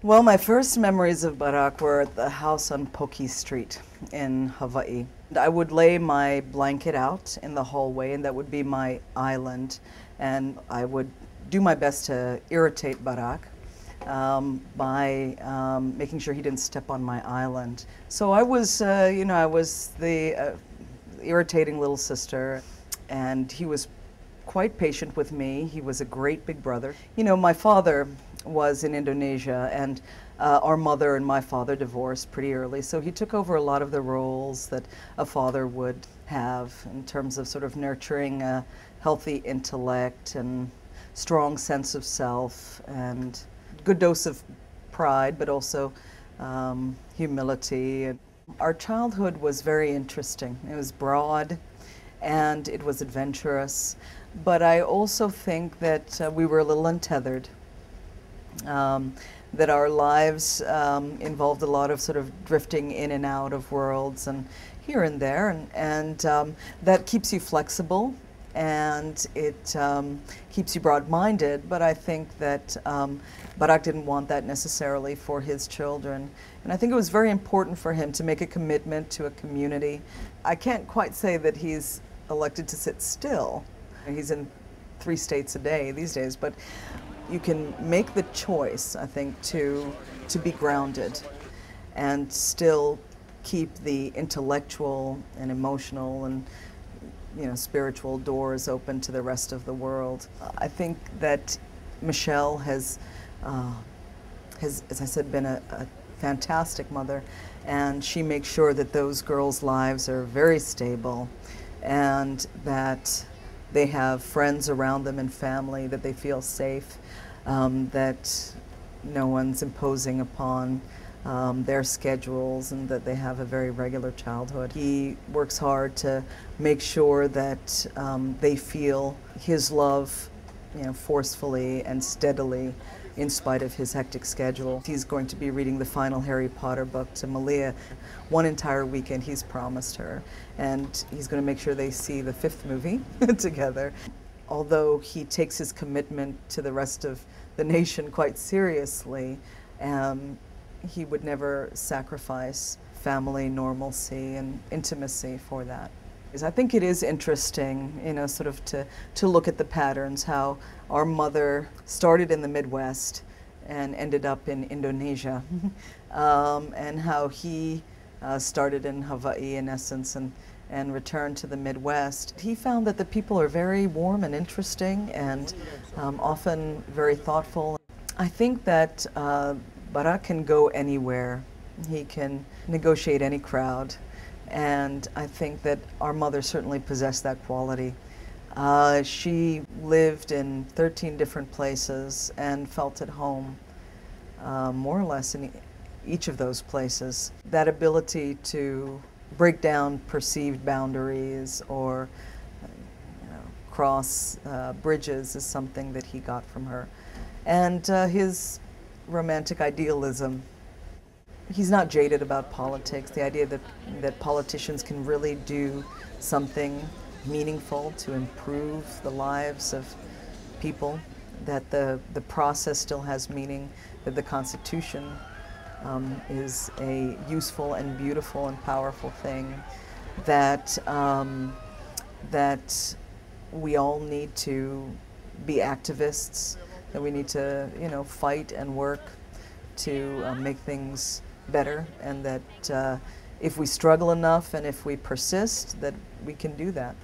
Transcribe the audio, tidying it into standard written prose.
Well, my first memories of Barak were at the house on Poki Street in Hawaii. I would lay my blanket out in the hallway, and that would be my island. And I would do my best to irritate Barak by making sure he didn't step on my island. So I was, I was the irritating little sister, and he was quite patient with me. He was a great big brother. You know, my father was in Indonesia, and our mother and my father divorced pretty early, so he took over a lot of the roles that a father would have in terms of sort of nurturing a healthy intellect and strong sense of self and good dose of pride, but also humility. Our childhood was very interesting. It was broad and it was adventurous, but I also think that we were a little untethered. That our lives involved a lot of sort of drifting in and out of worlds and here and there, and that keeps you flexible and it keeps you broad-minded, but I think that Barak didn't want that necessarily for his children. And I think it was very important for him to make a commitment to a community. I can't quite say that he's elected to sit still. He's in 3 states a day these days, but you can make the choice, I think, to be grounded and still keep the intellectual and emotional and spiritual doors open to the rest of the world. I think that Michelle has, as I said, been a fantastic mother, and she makes sure that those girls' lives are very stable and that they have friends around them and family, that they feel safe, that no one's imposing upon their schedules, and that they have a very regular childhood. He works hard to make sure that they feel his love, forcefully and steadily in spite of his hectic schedule. He's going to be reading the final Harry Potter book to Malia. One entire weekend he's promised her, and he's going to make sure they see the 5th movie together. Although he takes his commitment to the rest of the nation quite seriously, he would never sacrifice family normalcy and intimacy for that. I think it is interesting, sort of to look at the patterns, how our mother started in the Midwest and ended up in Indonesia, and how he started in Hawaii, in essence, and returned to the Midwest. He found that the people are very warm and interesting and often very thoughtful. I think that Barak can go anywhere. He can negotiate any crowd. And I think that our mother certainly possessed that quality. She lived in 13 different places and felt at home, more or less in each of those places. That ability to break down perceived boundaries or cross bridges is something that he got from her. And his romantic idealism. He's not jaded about politics. The idea that politicians can really do something meaningful to improve the lives of people, that the process still has meaning, that the Constitution is a useful and beautiful and powerful thing, that that we all need to be activists, that we need to fight and work to make things better, and that if we struggle enough and if we persist, that we can do that.